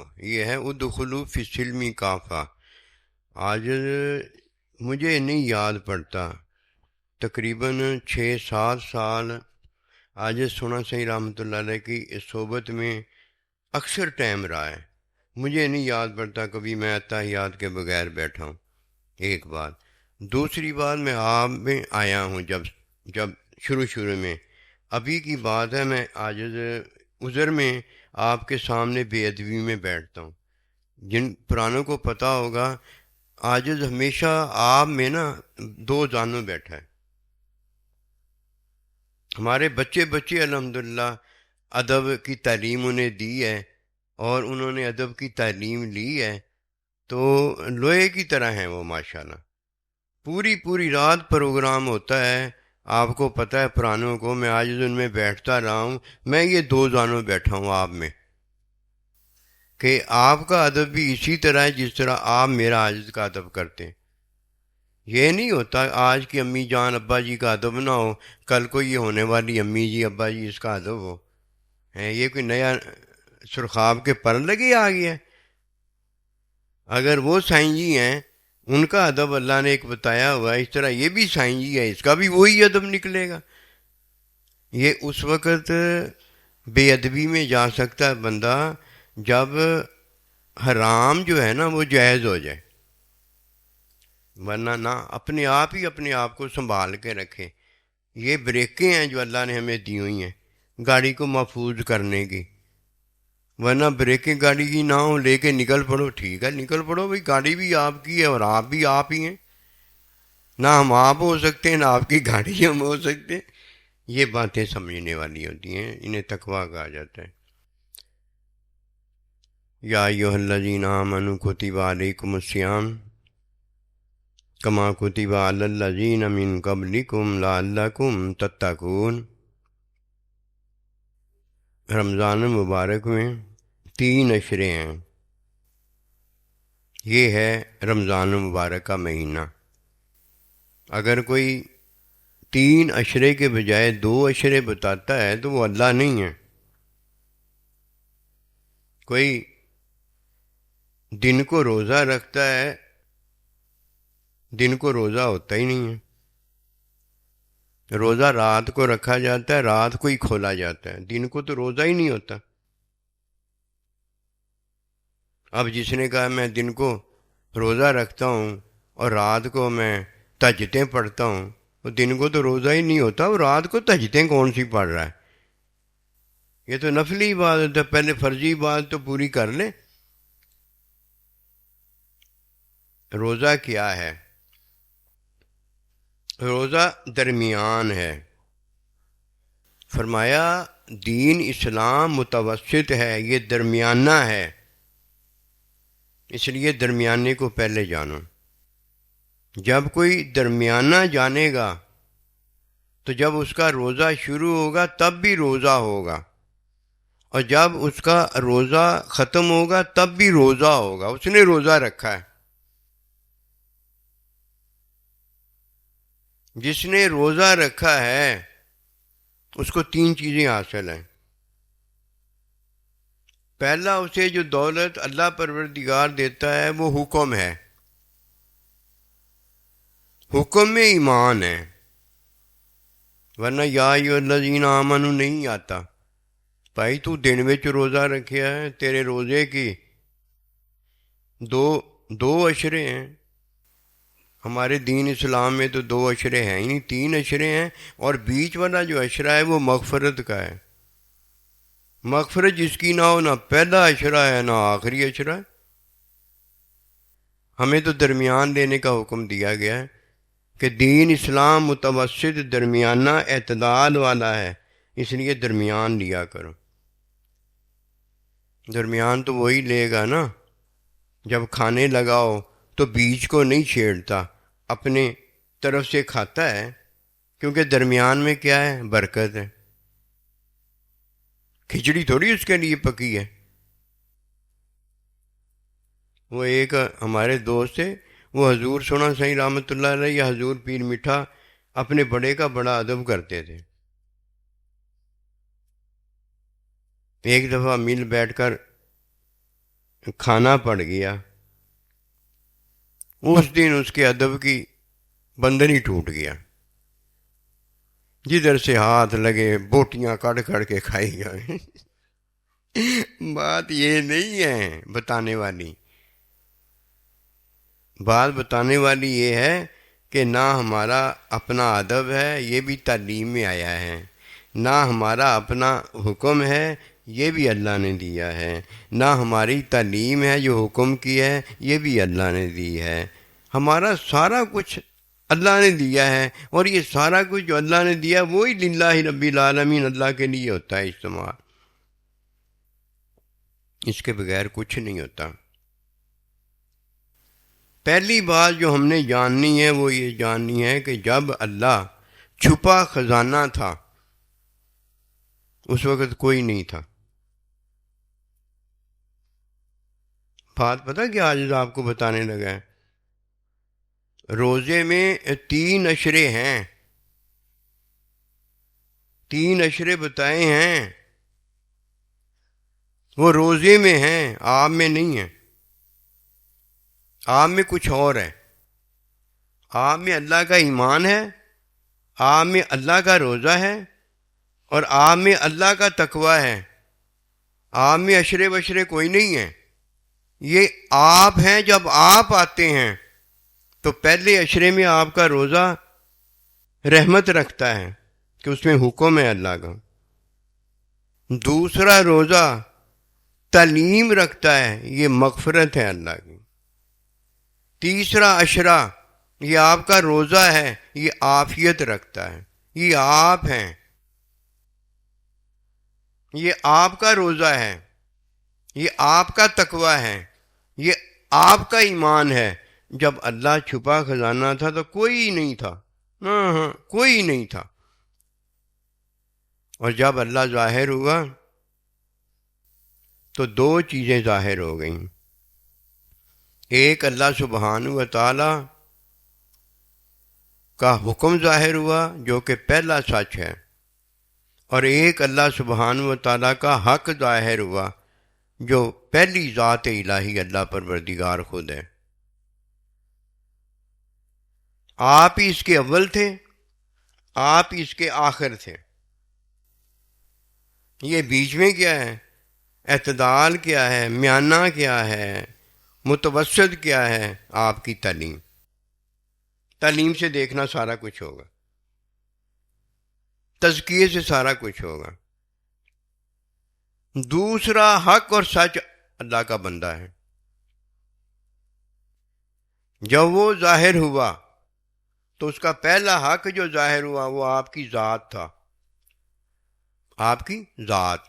ہو، یہ ہے ادخلوا فی السلم کافہ۔ آج مجھے نہیں یاد پڑتا، تقریباً 6-7 سال آج سونا صحیح رحمۃ اللہ علیہ کی اس صحبت میں اکثر ٹائم رہا ہے، مجھے نہیں یاد پڑتا کبھی میں اتحیات کے بغیر بیٹھا ہوں۔ ایک بات، دوسری بات، میں آپ میں آیا ہوں جب شروع میں، ابھی کی بات ہے، میں عاجز عذر میں آپ کے سامنے بے ادبی میں بیٹھتا ہوں۔ جن پرانوں کو پتہ ہوگا، عاجز ہمیشہ آپ میں نا دو جانوں بیٹھا ہے۔ ہمارے بچے الحمدللہ ادب کی تعلیم انہیں دی ہے، اور انہوں نے ادب کی تعلیم لی ہے، تو لوہے کی طرح ہیں وہ ماشاءاللہ۔ پوری رات پروگرام ہوتا ہے، آپ کو پتہ ہے پرانوں کو، میں آج ان میں بیٹھتا رہا ہوں، میں یہ دو جانوں بیٹھا ہوں آپ میں، کہ آپ کا ادب بھی اسی طرح ہے جس طرح آپ میرا عاجز کا ادب کرتے ہیں۔ یہ نہیں ہوتا آج کی امی جان ابا جی کا ادب نہ ہو، کل کو یہ ہونے والی امی جی ابا جی اس کا ادب ہو۔ یہ کوئی نیا سرخاب کے پر لگے آ گیا ہے؟ اگر وہ سائیں جی ہیں، ان کا ادب اللہ نے ایک بتایا ہوا ہے، اس طرح یہ بھی سائیں جی ہے، اس کا بھی وہی ادب نکلے گا۔ یہ اس وقت بے ادبی میں جا سکتا ہے بندہ جب حرام جو ہے نا وہ جائز ہو جائے، ورنہ نہ، اپنے آپ کو سنبھال کے رکھیں۔ یہ بریکیں ہیں جو اللہ نے ہمیں دی ہوئی ہیں گاڑی کو محفوظ کرنے کی، ورنہ بریکیں گاڑی کی نہ ہو، لے کے نکل پڑو، ٹھیک ہے نکل پڑو بھائی، گاڑی بھی آپ کی ہے اور آپ بھی آپ ہی ہیں، نہ ہم آپ ہو سکتے ہیں نہ آپ کی گاڑی ہم ہو سکتے ہیں۔ یہ باتیں سمجھنے والی ہوتی ہیں، انہیں تقویٰ کہا جاتا ہے۔ یا ایھا الذین آمنوا کتب علیکم الصیام کما کتب علی الذین من قبلکم لعلکم تتقون۔ رمضان مبارک میں 3 عشرے ہیں، یہ ہے رمضان مبارک کا مہینہ۔ اگر کوئی 3 عشرے کے بجائے 2 عشرے بتاتا ہے تو وہ اللہ نہیں ہے۔ کوئی دن کو روزہ رکھتا ہے، دن کو روزہ ہوتا ہی نہیں ہے۔ روزہ رات کو رکھا جاتا ہے، رات کو ہی کھولا جاتا ہے، دن کو تو روزہ ہی نہیں ہوتا۔ اب جس نے کہا میں دن کو روزہ رکھتا ہوں اور رات کو میں تہجدیں پڑھتا ہوں، وہ دن کو تو روزہ ہی نہیں ہوتا، وہ رات کو تہجدیں کون سی پڑھ رہا ہے؟ یہ تو نفلی عبادت ہے، پہلے فرضی عبادت تو پوری کر لے۔ روزہ کیا ہے؟ روزہ درمیان ہے۔ فرمایا دین اسلام متوسط ہے، یہ درمیانہ ہے، اس لیے درمیانے کو پہلے جانو۔ جب کوئی درمیانہ جانے گا تو جب اس کا روزہ شروع ہوگا تب بھی روزہ ہوگا، اور جب اس کا روزہ ختم ہوگا تب بھی روزہ ہوگا، اس نے روزہ رکھا ہے۔ جس نے روزہ رکھا ہے اس کو 3 چیزیں حاصل ہیں۔ پہلا، اسے جو دولت اللہ پروردگار دیتا ہے وہ حکم ہے، حکم میں ایمان ہے، ورنہ یا ایھا الذین آمنوا نہیں آتا۔ بھائی تو دن وچ روزہ رکھیا ہے، تیرے روزے کی دو عشرے ہیں۔ ہمارے دین اسلام میں تو 2 عشرے ہیں ہی نہیں، 3 عشرے ہیں، اور بیچ والا جو عشرہ ہے وہ مغفرت کا ہے۔ مغفرت جس کی نہ ہو، نہ پہلا عشرہ ہے نہ آخری عشرہ ہے۔ ہمیں تو درمیان لینے کا حکم دیا گیا ہے کہ دین اسلام متوسط درمیانہ اعتدال والا ہے، اس لیے درمیان لیا کرو۔ درمیان تو وہی لے گا نا جب کھانے لگاؤ تو بیچ کو نہیں چھیڑتا، اپنے طرف سے کھاتا ہے، کیونکہ درمیان میں کیا ہے؟ برکت ہے۔ کھچڑی تھوڑی اس کے لیے پکی ہے۔ وہ ایک ہمارے دوست تھے، وہ حضور سونا صحیح رحمۃ اللہ علیہ یا حضور پیر میٹھا اپنے بڑے کا بڑا ادب کرتے تھے۔ ایک دفعہ مل بیٹھ کر کھانا پڑ گیا، اس دن اس کے ادب کی بندھن ہی ٹوٹ گیا، جدھر سے ہاتھ لگے بوٹیاں کٹ کٹ کے کھائی جائیں۔ بات یہ نہیں ہے بتانے والی، بات بتانے والی یہ ہے کہ نہ ہمارا اپنا ادب ہے، یہ بھی تعلیم میں آیا ہے، نہ ہمارا اپنا حکم ہے، یہ بھی اللہ نے دیا ہے، نہ ہماری تعلیم ہے جو حکم کی ہے، یہ بھی اللہ نے دی ہے۔ ہمارا سارا کچھ اللہ نے دیا ہے، اور یہ سارا کچھ جو اللہ نے دیا وہی للہ رب العالمین، اللہ کے لیے ہوتا ہے استعمال، اس کے بغیر کچھ نہیں ہوتا۔ پہلی بات جو ہم نے جاننی ہے وہ یہ جاننی ہے کہ جب اللہ چھپا خزانہ تھا اس وقت کوئی نہیں تھا۔ بات پتہ کیا آج آپ کو بتانے لگا ہے؟ روزے میں 3 اشرے ہیں، 3 اشرے بتائے ہیں، وہ روزے میں ہیں، آپ میں نہیں ہیں۔ آپ میں کچھ اور ہے، آپ میں اللہ کا ایمان ہے، آپ میں اللہ کا روزہ ہے، اور آپ میں اللہ کا تقوی ہے۔ آپ میں اشرے بشرے کوئی نہیں ہے، یہ آپ ہیں۔ جب آپ آتے ہیں تو پہلے اشرے میں آپ کا روزہ رحمت رکھتا ہے کہ اس میں حکم ہے اللہ کا، دوسرا روزہ تعلیم رکھتا ہے، یہ مغفرت ہے اللہ کی، تیسرا اشرا یہ آپ کا روزہ ہے، یہ عافیت رکھتا ہے، یہ آپ ہیں، یہ آپ کا روزہ ہے، یہ آپ کا تقوی ہے، یہ آپ کا ایمان ہے۔ جب اللہ چھپا خزانہ تھا تو کوئی نہیں تھا، ہاں کوئی نہیں تھا، اور جب اللہ ظاہر ہوا تو 2 چیزیں ظاہر ہو گئیں۔ ایک اللہ سبحانہ و تعالی کا حکم ظاہر ہوا جو کہ پہلا سچ ہے، اور ایک اللہ سبحانہ و تعالیٰ کا حق ظاہر ہوا جو پہلی ذات الہی اللہ پروردگار خود ہے۔ آپ ہی اس کے اول تھے، آپ ہی اس کے آخر تھے، یہ بیچ میں کیا ہے؟ اعتدال کیا ہے؟ میانہ کیا ہے؟ متوسط کیا ہے؟ آپ کی تعلیم، تعلیم سے دیکھنا سارا کچھ ہوگا، تزکیے سے سارا کچھ ہوگا۔ دوسرا حق اور سچ اللہ کا بندہ ہے۔ جب وہ ظاہر ہوا تو اس کا پہلا حق جو ظاہر ہوا وہ آپ کی ذات تھا، آپ کی ذات،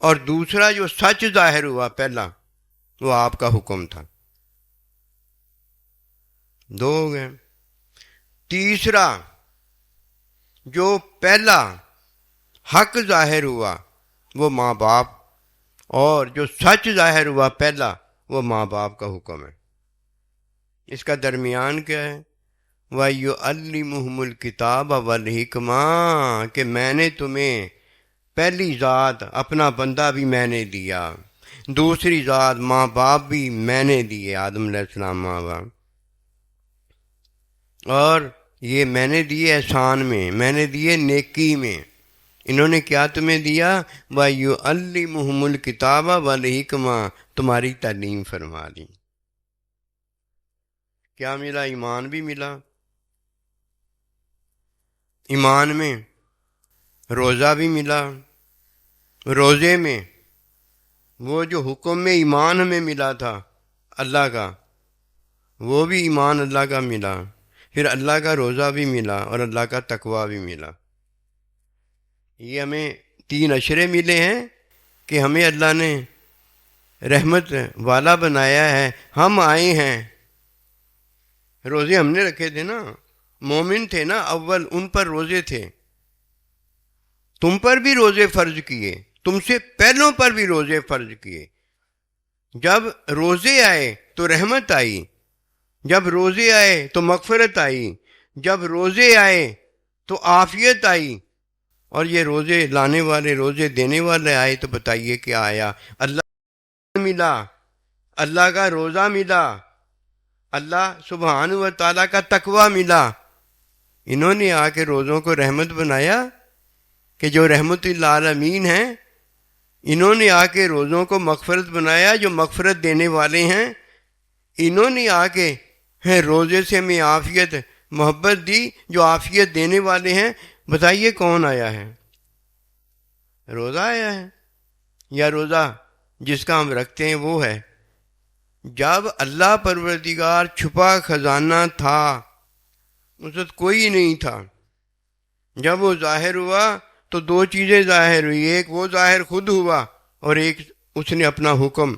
اور دوسرا جو سچ ظاہر ہوا پہلا وہ آپ کا حکم تھا۔ 2 ہو گئے۔ تیسرا جو پہلا حق ظاہر ہوا وہ ماں باپ، اور جو سچ ظاہر ہوا پہلا وہ ماں باپ کا حکم ہے۔ اس کا درمیان کیا ہے؟ وَيُعَلِّمُهُمُ الْكِتَابَ وَالْحِكْمَةَ، کہ میں نے تمہیں پہلی ذات اپنا بندہ بھی میں نے دیا، دوسری ذات ماں باپ بھی میں نے دیے، آدم علیہ السلام ماں باپ، اور یہ میں نے دیے احسان میں، میں نے دیے نیکی میں۔ انہوں نے کیا تمہیں دیا؟ وَيُعَلِّمُهُمُ الْكِتَابَ وَالْحِكْمَةَ، تمہاری تعلیم فرما دی۔ کیا ملا؟ ایمان بھی ملا، ایمان میں روزہ بھی ملا، روزے میں وہ جو حکم میں ایمان ہمیں ملا تھا اللہ کا، وہ بھی ایمان اللہ کا ملا، پھر اللہ کا روزہ بھی ملا، اور اللہ کا تقوی بھی ملا۔ یہ ہمیں 3 اشرے ملے ہیں کہ ہمیں اللہ نے رحمت والا بنایا ہے۔ ہم آئے ہیں، روزے ہم نے رکھے تھے نا، مومن تھے نا اول، ان پر روزے تھے، تم پر بھی روزے فرض کیے، تم سے پہلوں پر بھی روزے فرض کیے۔ جب روزے آئے تو رحمت آئی، جب روزے آئے تو مغفرت آئی، جب روزے آئے تو عافیت آئی، اور یہ روزے لانے والے، روزے دینے والے آئے تو بتائیے کیا آیا؟ اللہ ملا، اللہ کا روزہ ملا، اللہ سبحانہ و تعالیٰ کا تقوی ملا۔ انہوں نے آ کے روزوں کو رحمت بنایا کہ جو رحمت للعالمین ہیں، انہوں نے آ کے روزوں کو مغفرت بنایا جو مغفرت دینے والے ہیں۔ انہوں نے آ کے روزے سے ہمیں عافیت محبت دی جو عافیت دینے والے ہیں۔ بتائیے کون آیا ہے؟ روزہ آیا ہے، یا روزہ جس کا ہم رکھتے ہیں وہ ہے؟ جب اللہ پروردگار چھپا خزانہ تھا، اس وقت کوئی نہیں تھا، جب وہ ظاہر ہوا تو دو چیزیں ظاہر ہوئی، ایک وہ ظاہر خود ہوا اور ایک اس نے اپنا حکم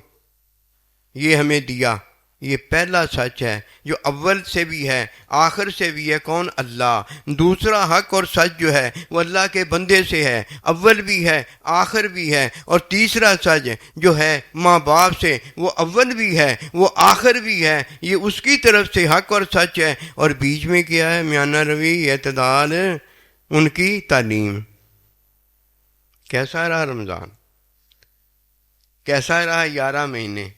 یہ ہمیں دیا۔ یہ پہلا سچ ہے جو اول سے بھی ہے آخر سے بھی ہے، کون؟ اللہ۔ دوسرا حق اور سچ جو ہے وہ اللہ کے بندے سے ہے، اول بھی ہے آخر بھی ہے۔ اور تیسرا سچ جو ہے ماں باپ سے، وہ اول بھی ہے وہ آخر بھی ہے، یہ اس کی طرف سے حق اور سچ ہے۔ اور بیچ میں کیا ہے؟ میانہ روی، اعتدال، ان کی تعلیم۔ کیسا رہا رمضان؟ کیسا رہا 11 مہینے؟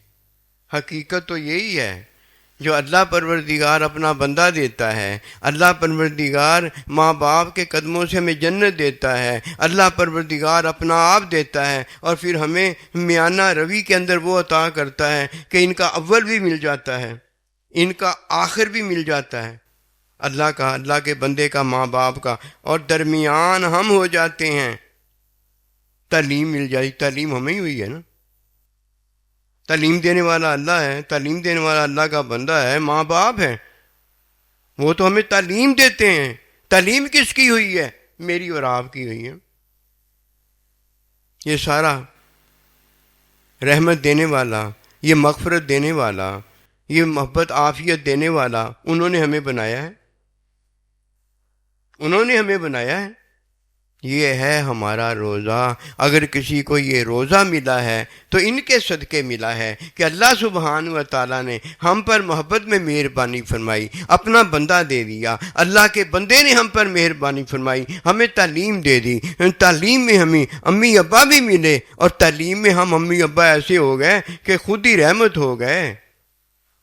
حقیقت تو یہی ہے، جو اللہ پروردگار اپنا بندہ دیتا ہے، اللہ پروردگار ماں باپ کے قدموں سے ہمیں جنت دیتا ہے، اللہ پروردگار اپنا آپ دیتا ہے، اور پھر ہمیں میانہ روی کے اندر وہ عطا کرتا ہے کہ ان کا اول بھی مل جاتا ہے، ان کا آخر بھی مل جاتا ہے، اللہ کا، اللہ کے بندے کا، ماں باپ کا، اور درمیان ہم ہو جاتے ہیں۔ تعلیم مل جائے، تعلیم ہمیں ہی ہوئی ہے نا، تعلیم دینے والا اللہ ہے، تعلیم دینے والا اللہ کا بندہ ہے، ماں باپ ہے، وہ تو ہمیں تعلیم دیتے ہیں۔ تعلیم کس کی ہوئی ہے؟ میری اور آپ کی ہوئی ہے۔ یہ سارا رحمت دینے والا، یہ مغفرت دینے والا، یہ محبت عافیت دینے والا، انہوں نے ہمیں بنایا ہے، انہوں نے ہمیں بنایا ہے۔ یہ ہے ہمارا روزہ۔ اگر کسی کو یہ روزہ ملا ہے تو ان کے صدقے ملا ہے کہ اللہ سبحانہ و تعالیٰ نے ہم پر محبت میں مہربانی فرمائی، اپنا بندہ دے دیا، اللہ کے بندے نے ہم پر مہربانی فرمائی، ہمیں تعلیم دے دی، تعلیم میں ہمیں امی ابا بھی ملے، اور تعلیم میں ہم امی ابا ایسے ہو گئے کہ خود ہی رحمت ہو گئے،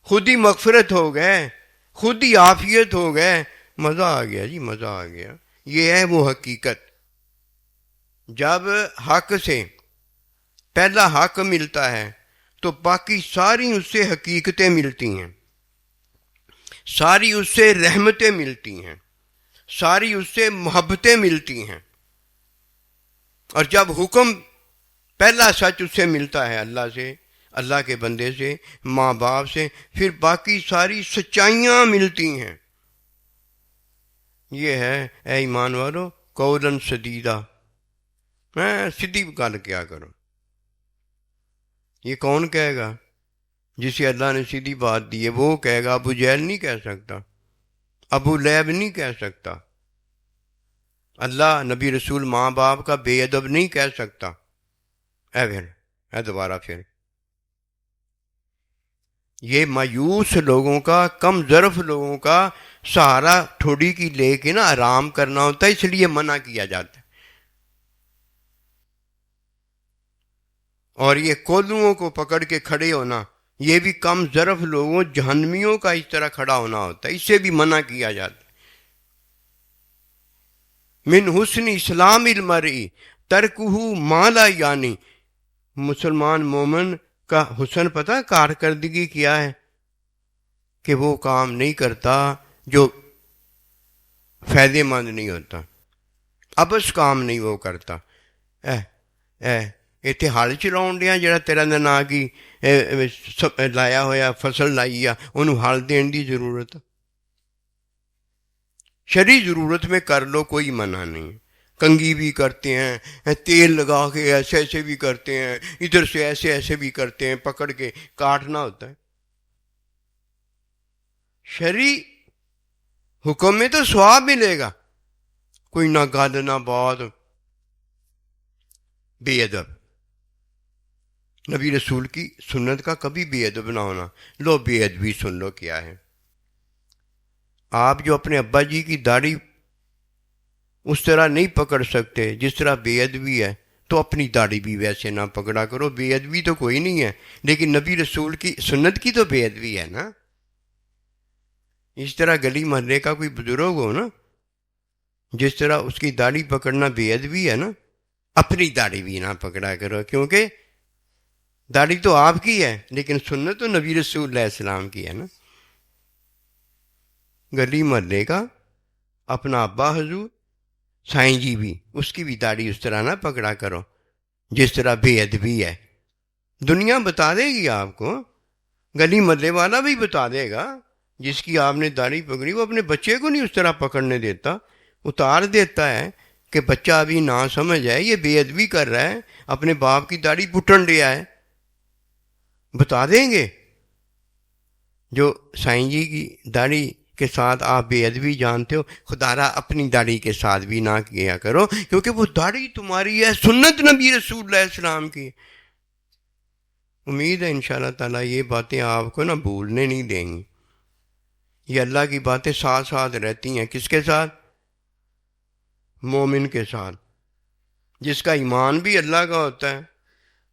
خود ہی مغفرت ہو گئے، خود ہی عافیت ہو گئے۔ مزہ آ گیا جی، مزہ آ گیا۔ یہ ہے وہ حقیقت۔ جب حق سے پہلا حق ملتا ہے تو باقی ساری اس سے حقیقتیں ملتی ہیں، ساری اس سے رحمتیں ملتی ہیں، ساری اس سے محبتیں ملتی ہیں۔ اور جب حکم پہلا سچ اس سے ملتا ہے، اللہ سے، اللہ کے بندے سے، ماں باپ سے، پھر باقی ساری سچائیاں ملتی ہیں۔ یہ ہے اے ایمان والو قولاً سدیدہ، سیدھی گل کیا کرو۔ یہ کون کہے گا؟ جسے اللہ نے سیدھی بات دی ہے وہ کہے گا۔ ابو جہل نہیں کہہ سکتا، ابو لہب نہیں کہہ سکتا، اللہ نبی رسول ماں باپ کا بے ادب نہیں کہہ سکتا۔ دوبارہ پھر یہ مایوس لوگوں کا، کم ظرف لوگوں کا سہارا ٹھوڑی کی لے کے نا آرام کرنا ہوتا ہے، اس لیے منع کیا جاتا ہے۔ اور یہ کولوؤں کو پکڑ کے کھڑے ہونا، یہ بھی کم ظرف لوگوں جہنمیوں کا اس طرح کھڑا ہونا ہوتا ہے، اس سے بھی منع کیا جاتا ہے۔ من حسن اسلام المرء ترکہ ما لا یعنی، مسلمان مومن کا حسن پتہ کارکردگی کیا ہے؟ کہ وہ کام نہیں کرتا جو فائدے مند نہیں ہوتا، ابس کام نہیں وہ کرتا۔ اتنے ہل چلاؤن دیا جڑا تیرا نا کی لایا ہوا فصل لائی آ، انہوں ہل دین دی ضرورت، شرعی ضرورت میں کر لو، کوئی منع نہیں۔ کنگھی بھی کرتے ہیں، تیل لگا کے ایسے ایسے بھی کرتے ہیں، ادھر سے ایسے ایسے بھی کرتے ہیں، پکڑ کے کاٹنا ہوتا ہے۔ شرعی حکم میں تو ثواب ملے گا، کوئی نہ گل نہ بات، بے ادب، نبی رسول کی سنت کا کبھی بے ادب نہ ہونا۔ لو بے ادبی سن لو کیا ہے۔ آپ جو اپنے ابا جی کی داڑھی اس طرح نہیں پکڑ سکتے جس طرح بے ادبی ہے، تو اپنی داڑھی بھی ویسے نہ پکڑا کرو. بے ادبی تو کوئی نہیں ہے، لیکن نبی رسول کی سنت کی تو بے ادبی ہے نا. اس طرح گلی محلے کا کوئی بزرگ ہو نا، جس طرح اس کی داڑھی پکڑنا بے ادبی ہے نا، اپنی داڑھی بھی نہ پکڑا کرو، کیونکہ داڑھی تو آپ کی ہے لیکن سنت تو نبی رسول علیہ السلام کی ہے نا. گلی محلے کا اپنا ابا حضور سائیں جی بھی، اس کی بھی داڑھی اس طرح نہ پکڑا کرو جس طرح بے ادبی ہے. دنیا بتا دے گی آپ کو، گلی محلے والا بھی بتا دے گا. جس کی آپ نے داڑھی پکڑی وہ اپنے بچے کو نہیں اس طرح پکڑنے دیتا، اتار دیتا ہے کہ بچہ ابھی نہ سمجھ ہے، یہ بے ادبی کر رہا ہے، اپنے باپ کی داڑھی پٹن لیا ہے. بتا دیں گے. جو سائیں جی کی داڑھی کے ساتھ آپ بے ادبی جانتے ہو، خدا را اپنی داڑھی کے ساتھ بھی نہ کیا کرو، کیونکہ وہ داڑھی تمہاری ہے، سنت نبی رسول اللہ السلام کی. امید ہے انشاءاللہ تعالیٰ یہ باتیں آپ کو نہ بھولنے نہیں دیں گی. یہ اللہ کی باتیں ساتھ ساتھ رہتی ہیں. کس کے ساتھ؟ مومن کے ساتھ، جس کا ایمان بھی اللہ کا ہوتا ہے،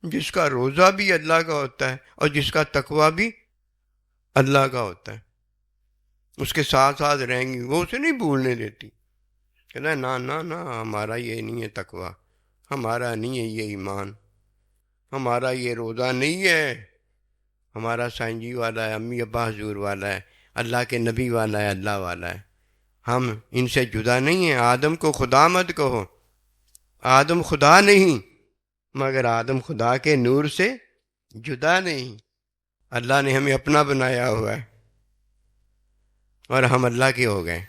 جس کا روزہ بھی اللہ کا ہوتا ہے، اور جس کا تقوی بھی اللہ کا ہوتا ہے. اس کے ساتھ ساتھ رہیں گی، وہ اسے نہیں بھولنے دیتی. کہنا نہ نہ نہ، ہمارا یہ نہیں ہے تقوی، ہمارا نہیں ہے یہ ایمان، ہمارا یہ روزہ نہیں ہے، ہمارا سائیں جی والا ہے، امی ابا حضور والا ہے، اللہ کے نبی والا ہے، اللہ والا ہے. ہم ان سے جدا نہیں ہیں. آدم کو خدا مت کہو، آدم خدا نہیں، مگر آدم خدا کے نور سے جدا نہیں. اللہ نے ہمیں اپنا بنایا ہوا ہے اور ہم اللہ کے ہو گئے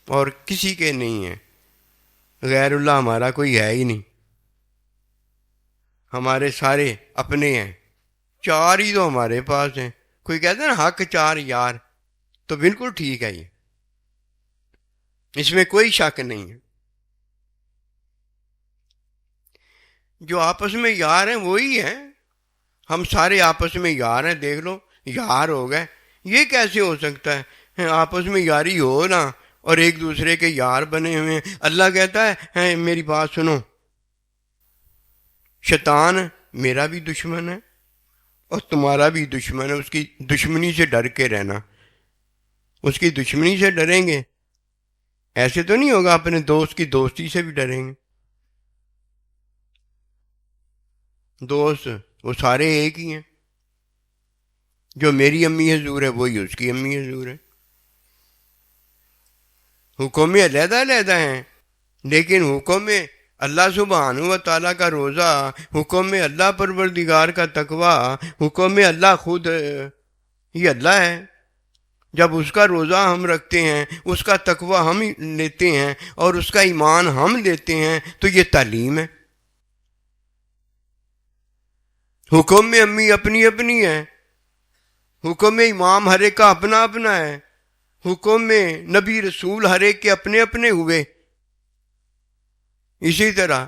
اور کسی کے نہیں ہیں. غیر اللہ ہمارا کوئی ہے ہی نہیں. ہمارے سارے اپنے ہیں. چار ہی تو ہمارے پاس ہیں. کوئی کہتا ہے نا حق چار یار، تو بالکل ٹھیک ہے. یہ اس میں کوئی شک نہیں ہے. جو آپس میں یار ہیں وہی ہیں. ہم سارے آپس میں یار ہیں. دیکھ لو، یار ہو گئے. یہ کیسے ہو سکتا ہے؟ آپس میں یاری ہو نا اور ایک دوسرے کے یار بنے ہوئے ہیں. اللہ کہتا ہے میری بات سنو، شیطان میرا بھی دشمن ہے اور تمہارا بھی دشمن ہے. اس کی دشمنی سے ڈر کے رہنا. اس کی دشمنی سے ڈریں گے، ایسے تو نہیں ہوگا اپنے دوست کی دوستی سے بھی ڈریں گے. دوست وہ سارے ایک ہی ہیں. جو میری امی حضور ہے وہی اس کی امی حضور ہے. حکم علیحدہ علیحدہ ہیں، لیکن حکم اللہ سبحانہ و تعالیٰ کا روزہ، حکم اللہ پروردگار کا تقوی، حکم اللہ خود یہ اللہ ہے. جب اس کا روزہ ہم رکھتے ہیں، اس کا تقوی ہم لیتے ہیں اور اس کا ایمان ہم لیتے ہیں، تو یہ تعلیم ہے. حکم میں امی اپنی اپنی ہے، حکم میں امام ہر ایک کا اپنا اپنا ہے، حکم میں نبی رسول ہر ایک کے اپنے اپنے ہوئے. اسی طرح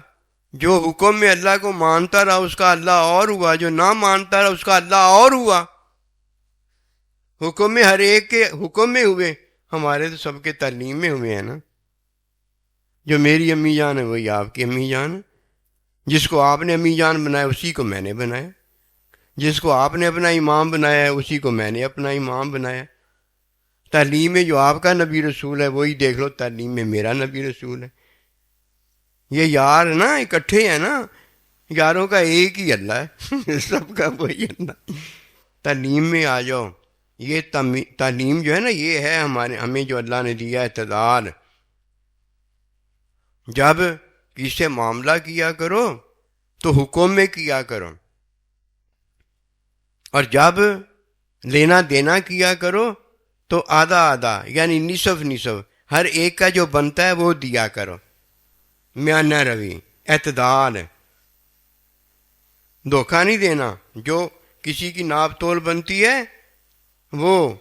جو حکم میں اللہ کو مانتا رہا اس کا اللہ اور ہوا، جو نہ مانتا رہا اس کا اللہ اور ہوا. حکم میں ہر ایک کے حکم میں ہوئے. ہمارے تو سب کے تعلیم میں ہوئے ہیں نا. جو میری امی جان ہے وہی آپ کی امی جان ہے. جس کو آپ نے امی جان بنایا اسی کو میں نے بنایا. جس کو آپ نے اپنا امام بنایا ہے اسی کو میں نے اپنا امام بنایا. تعلیم میں جو آپ کا نبی رسول ہے وہی دیکھ لو تعلیم میں میرا نبی رسول ہے. یہ یار نا اکٹھے ہیں نا، یاروں کا ایک ہی اللہ ہے سب کا وہی اللہ. تعلیم میں آ جاؤ. یہ تعلیم جو ہے نا یہ ہے ہمیں جو اللہ نے دیا اعتدال. جب کسی سے معاملہ کیا کرو تو حکم میں کیا کرو، اور جب لینا دینا کیا کرو تو آدھا آدھا یعنی نصف نصف، ہر ایک کا جو بنتا ہے وہ دیا کرو. میانہ روی، اعتدال. دھوکہ نہیں دینا. جو کسی کی ناپ تول بنتی ہے وہ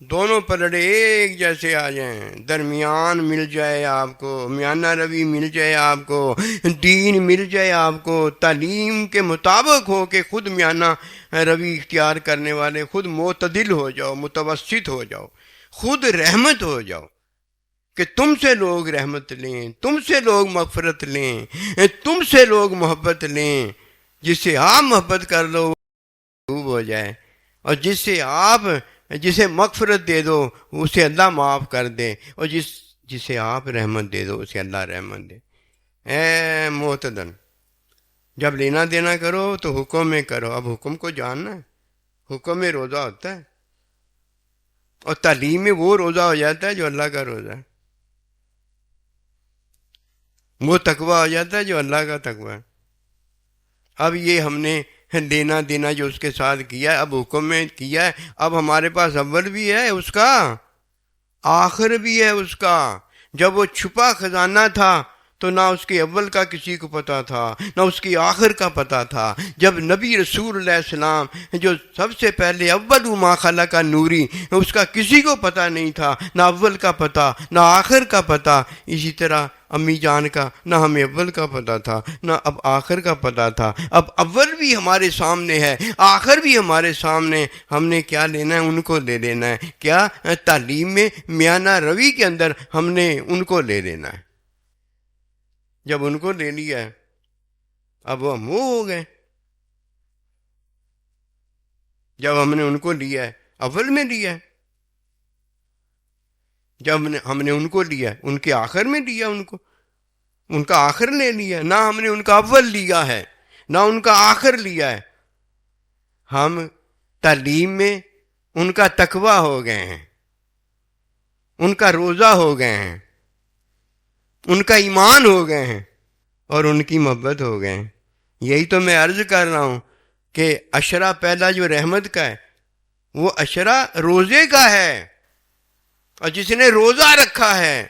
دونوں پلڑے ایک جیسے آ جائیں، درمیان مل جائے آپ کو، میانہ روی مل جائے آپ کو، دین مل جائے آپ کو، تعلیم کے مطابق ہو کہ خود میانہ روی اختیار کرنے والے خود معتدل ہو جاؤ، متوسط ہو جاؤ، خود رحمت ہو جاؤ کہ تم سے لوگ رحمت لیں، تم سے لوگ مغفرت لیں، تم سے لوگ محبت لیں. جس سے آپ محبت کر لو خوب ہو جائے، اور جسے مغفرت دے دو اسے اللہ معاف کر دے، اور جسے آپ رحمت دے دو اسے اللہ رحمت دے. اے معتدن، جب لینا دینا کرو تو حکم میں کرو. اب حکم کو جاننا ہے. حکم میں روزہ ہوتا ہے، اور تعلیم میں وہ روزہ ہو جاتا ہے جو اللہ کا روزہ ہے. وہ تقوی ہو جاتا ہے جو اللہ کا تقوی ہے. اب یہ ہم نے لینا دینا جو اس کے ساتھ کیا ہے، اب حکم میں کیا ہے. اب ہمارے پاس اول بھی ہے اس کا، آخر بھی ہے اس کا. جب وہ چھپا خزانہ تھا تو نہ اس کے اول کا کسی کو پتا تھا، نہ اس کی آخر کا پتا تھا. جب نبی رسول اللہ السلام جو سب سے پہلے اول ما خلق کا نوری، اس کا کسی کو پتا نہیں تھا، نہ اول کا پتا نہ آخر کا پتا. اسی طرح امی جان کا نہ ہمیں اول کا پتا تھا نہ اب آخر کا پتا تھا. اب اول بھی ہمارے سامنے ہے، آخر بھی ہمارے سامنے. ہم نے کیا لینا ہے؟ ان کو لے لینا ہے. کیا؟ تعلیم میں میانہ روی کے اندر ہم نے ان کو لے لینا ہے. جب ان کو لے لیا ہے اب وہ منہ ہو گئے. جب ہم نے ان کو لیا ہے، اول میں لیا ہے. جب ہم نے ان کو لیا، ان کے آخر میں لیا، ان کا آخر لے لیا. نہ ہم نے ان کا اول لیا ہے نہ ان کا آخر لیا ہے. ہم تعلیم میں ان کا تقوی ہو گئے ہیں، ان کا روزہ ہو گئے ہیں، ان کا ایمان ہو گئے ہیں، اور ان کی محبت ہو گئے ہیں. یہی تو میں عرض کر رہا ہوں کہ عشرہ پہلا جو رحمت کا ہے وہ عشرہ روزے کا ہے. اور جس نے روزہ رکھا ہے،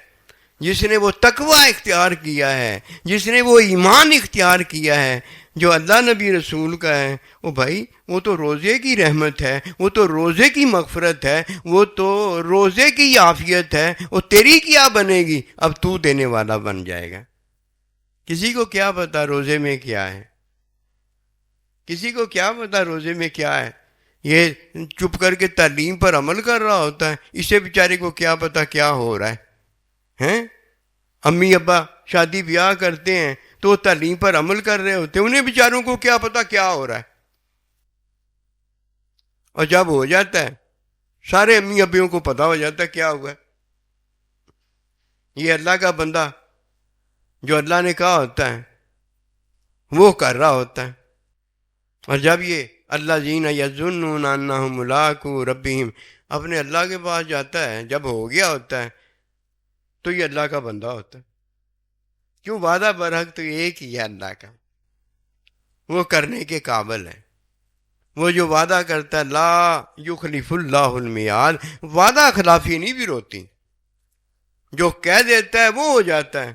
جس نے وہ تقوی اختیار کیا ہے، جس نے وہ ایمان اختیار کیا ہے جو اللہ نبی رسول کا ہے، وہ بھائی وہ تو روزے کی رحمت ہے، وہ تو روزے کی مغفرت ہے، وہ تو روزے کی عافیت ہے. وہ تیری کیا بنے گی؟ اب تو دینے والا بن جائے گا. کسی کو کیا پتا روزے میں کیا ہے؟ کسی کو کیا پتا روزے میں کیا ہے؟ یہ چپ کر کے تعلیم پر عمل کر رہا ہوتا ہے. اسے بیچارے کو کیا پتا کیا ہو رہا ہے. امی ابا شادی بیاہ کرتے ہیں تو وہ تعلیم پر عمل کر رہے ہوتے ہیں، انہیں بیچاروں کو کیا پتا کیا ہو رہا ہے. اور جب ہو جاتا ہے سارے امی ابیوں کو پتا ہو جاتا ہے کیا ہوا ہے. یہ اللہ کا بندہ جو اللہ نے کہا ہوتا ہے وہ کر رہا ہوتا ہے. اور جب یہ الذین یظنون انہم ملاقو ربہم اپنے اللہ کے پاس جاتا ہے، جب ہو گیا ہوتا ہے تو یہ اللہ کا بندہ ہوتا ہے. کیوں؟ وعدہ برحق تو ایک ہی ہے اللہ کا، وہ کرنے کے قابل ہے. وہ جو وعدہ کرتا ہے لا یخلف اللہ المیعاد، وعدہ خلافی نہیں بھی روتی. جو کہہ دیتا ہے وہ ہو جاتا ہے،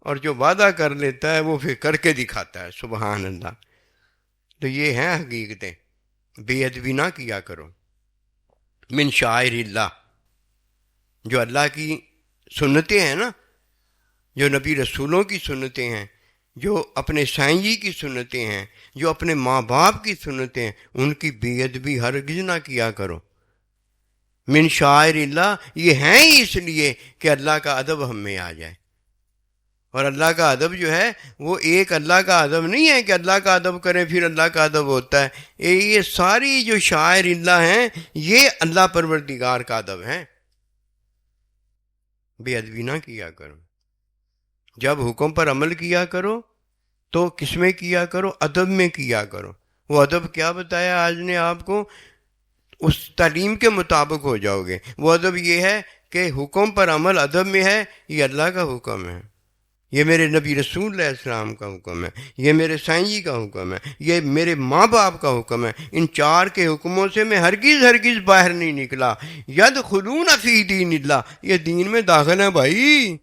اور جو وعدہ کر لیتا ہے وہ پھر کر کے دکھاتا ہے. سبحان اللہ. تو یہ ہیں حقیقتیں. بے ادبی نہ کیا کرو. من شعائر اللہ، جو اللہ کی سنتیں ہیں نا، جو نبی رسولوں کی سنتیں ہیں، جو اپنے سائیں جی کی سنتیں ہیں، جو اپنے ماں باپ کی سنتیں ہیں، ان کی بے ادبی ہرگز نہ کیا کرو. من شعائر اللہ یہ ہیں ہی اس لیے کہ اللہ کا ادب ہم میں آ جائے. اور اللہ کا ادب جو ہے وہ ایک اللہ کا ادب نہیں ہے کہ اللہ کا ادب کریں پھر اللہ کا ادب ہوتا ہے. یہ ساری جو شاعر اللہ ہیں یہ اللہ پروردگار کا ادب ہیں. بے ادبی نہ کیا کرو. جب حکم پر عمل کیا کرو تو کس میں کیا کرو؟ ادب میں کیا کرو. وہ ادب کیا بتایا آج نے آپ کو؟ اس تعلیم کے مطابق ہو جاؤ گے. وہ ادب یہ ہے کہ حکم پر عمل ادب میں ہے. یہ اللہ کا حکم ہے، یہ میرے نبی رسول علیہ السلام کا حکم ہے، یہ میرے سائیں جی کا حکم ہے، یہ میرے ماں باپ کا حکم ہے. ان چار کے حکموں سے میں ہرگز باہر نہیں نکلا. یدخلون فی دین اللہ، یہ دین میں داخل ہے بھائی.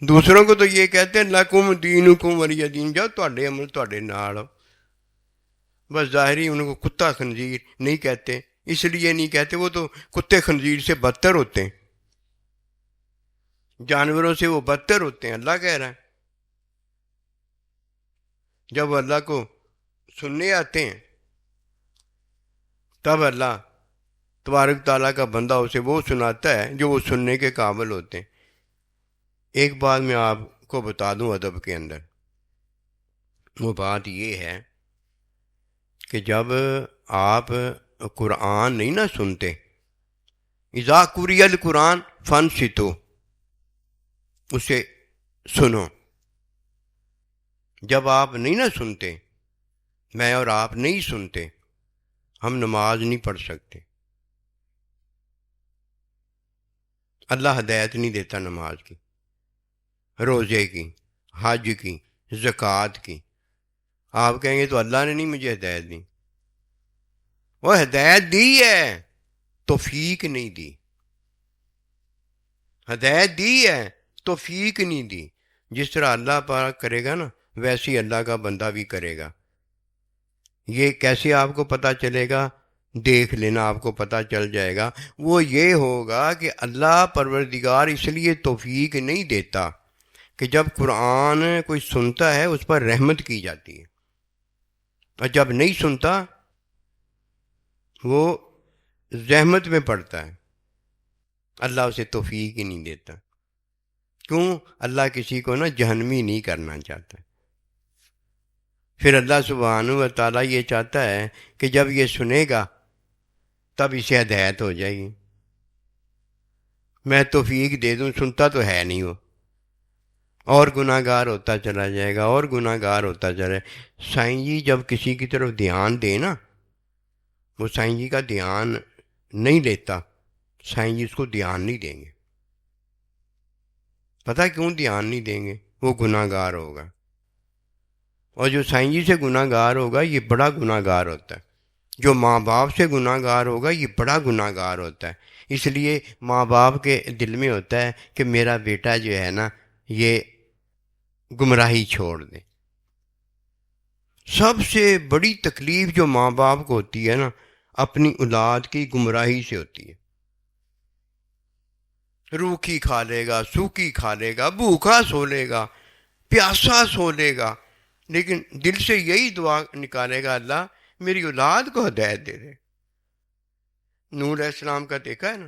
دوسروں کو تو یہ کہتے ہیں لکم دینکم ولی دین، جاؤ تہاڈے عمل تہاڈے نال. بس ظاہری ان کو کتا خنزیر نہیں کہتے، اس لیے نہیں کہتے، وہ تو کتے خنزیر سے بدتر ہوتے ہیں، جانوروں سے وہ بدتر ہوتے ہیں. اللہ کہہ رہا ہے جب وہ اللہ کو سننے آتے ہیں تب اللہ تبارک تعالیٰ کا بندہ اسے وہ سناتا ہے جو وہ سننے کے قابل ہوتے ہیں۔ ایک بات میں آپ کو بتا دوں ادب کے اندر، وہ بات یہ ہے کہ جب آپ قرآن نہیں نہ سنتے، اذا قری القرآن فانصتوا، اسے سنو۔ جب آپ نہیں نہ سنتے، میں اور آپ نہیں سنتے، ہم نماز نہیں پڑھ سکتے۔ اللہ ہدایت نہیں دیتا نماز کی، روزے کی، حج کی، زکوٰۃ کی۔ آپ کہیں گے تو اللہ نے نہیں مجھے ہدایت دی۔ وہ ہدایت دی ہے، توفیق نہیں دی۔ ہدایت دی ہے، توفیق نہیں دی۔ جس طرح اللہ پاک کرے گا نا، ویسے ہی اللہ کا بندہ بھی کرے گا۔ یہ کیسے آپ کو پتہ چلے گا؟ دیکھ لینا، آپ کو پتہ چل جائے گا۔ وہ یہ ہوگا کہ اللہ پروردگار اس لیے توفیق نہیں دیتا کہ جب قرآن کوئی سنتا ہے اس پر رحمت کی جاتی ہے، اور جب نہیں سنتا وہ زحمت میں پڑتا ہے، اللہ اسے توفیق ہی نہیں دیتا۔ کیوں؟ اللہ کسی کو نا جہنمی نہیں کرنا چاہتا۔ پھر اللہ سبحانہ و تعالیٰ یہ چاہتا ہے کہ جب یہ سنے گا تب اسے ہدایت ہو جائے گی۔ میں توفیق دے دوں، سنتا تو ہے نہیں وہ، اور گناہ گار ہوتا چلا جائے گا، اور گناہ گار ہوتا چلا جائے گا۔ سائیں جی جب کسی کی طرف دھیان دے نا، وہ سائیں جی کا دھیان نہیں لیتا، سائیں جی اس کو دھیان نہیں دیں گے۔ پتہ کیوں دھیان نہیں دیں گے؟ وہ گناہ گار ہوگا، اور جو سائیں جی سے گناہ گار ہوگا یہ بڑا گناہ گار ہوتا ہے۔ جو ماں باپ سے گناہ گار ہوگا یہ بڑا گناہ گار ہوتا ہے۔ اس لیے ماں باپ کے دل میں ہوتا ہے کہ میرا بیٹا جو ہے نا یہ گمراہی چھوڑ دے۔ سب سے بڑی تکلیف جو ماں باپ کو ہوتی ہے نا، اپنی اولاد کی گمراہی سے ہوتی ہے۔ روکھی کھا لے گا، سوکھی کھا لے گا، بھوکا سو لے گا، پیاسا سو لے گا، لیکن دل سے یہی دعا نکالے گا، اللہ میری اولاد کو ہدایت دے دے۔ نوح علیہ السلام کا دیکھا ہے نا؟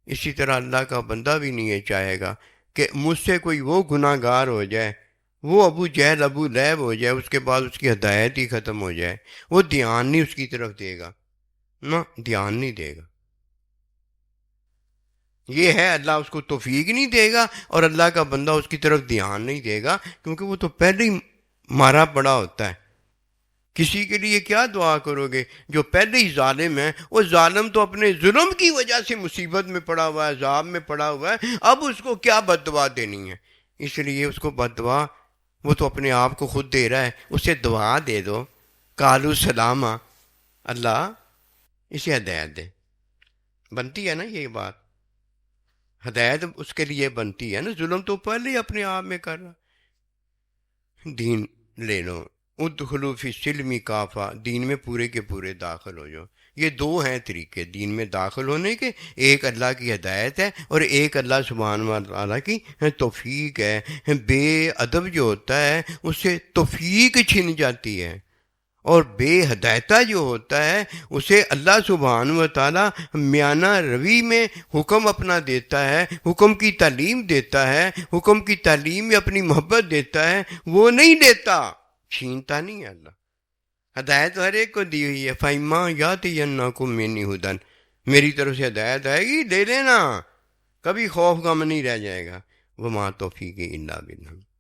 اسی طرح اللہ کا بندہ بھی نہیں چاہے گا کہ مجھ سے کوئی وہ گناہ گار ہو جائے، وہ ابو جہل ابو لہب ہو جائے، اس کے بعد اس کی ہدایت ہی ختم ہو جائے، وہ دھیان نہیں اس کی طرف دے گا، نہ دھیان نہیں دے گا۔ یہ ہے اللہ اس کو توفیق نہیں دے گا، اور اللہ کا بندہ اس کی طرف دھیان نہیں دے گا، کیونکہ وہ تو پہلے ہی مارا پڑا ہوتا ہے۔ کسی کے لیے کیا دعا کرو گے جو پہلے ہی ظالم ہے؟ وہ ظالم تو اپنے ظلم کی وجہ سے مصیبت میں پڑا ہوا ہے، عذاب میں پڑا ہوا ہے، اب اس کو کیا بد دعا دینی ہے؟ اس لیے اس کو بد دعا وہ تو اپنے آپ کو خود دے رہا ہے، اسے دعا دے دو، قالوا سلاما، اللہ اسے ہدایت دے۔ بنتی ہے نا یہ بات؟ ہدایت اس کے لیے بنتی ہے نا، ظلم تو پہلے ہی اپنے آپ میں کر رہا۔ دین لے لو، ادخلوا فی السلم کافہ، دین میں پورے کے پورے داخل ہو جاؤ۔ یہ دو ہیں طریقے دین میں داخل ہونے کے، ایک اللہ کی ہدایت ہے اور ایک اللہ سبحانہ و تعالیٰ کی توفیق ہے۔ بے ادب جو ہوتا ہے اس سے توفیق چھن جاتی ہے، اور بے ہدایتہ جو ہوتا ہے اسے اللہ سبحانہ و تعالیٰ میانہ روی میں حکم اپنا دیتا ہے، حکم کی تعلیم دیتا ہے، حکم کی تعلیم میں اپنی محبت دیتا ہے، وہ نہیں دیتا، چھینتا نہیں ہے اللہ۔ ہدایت ہر ایک کو دی ہوئی ہے، فَإِمَّا يَأْتِيَنَّكُم مِّنِّي هُدًى، میری طرف سے ہدایت آئے گی، لے لینا، کبھی خوف غم نہیں رہ جائے گا۔ وَمَا تَوْفِيقِي إِلَّا بِاللَّهِ۔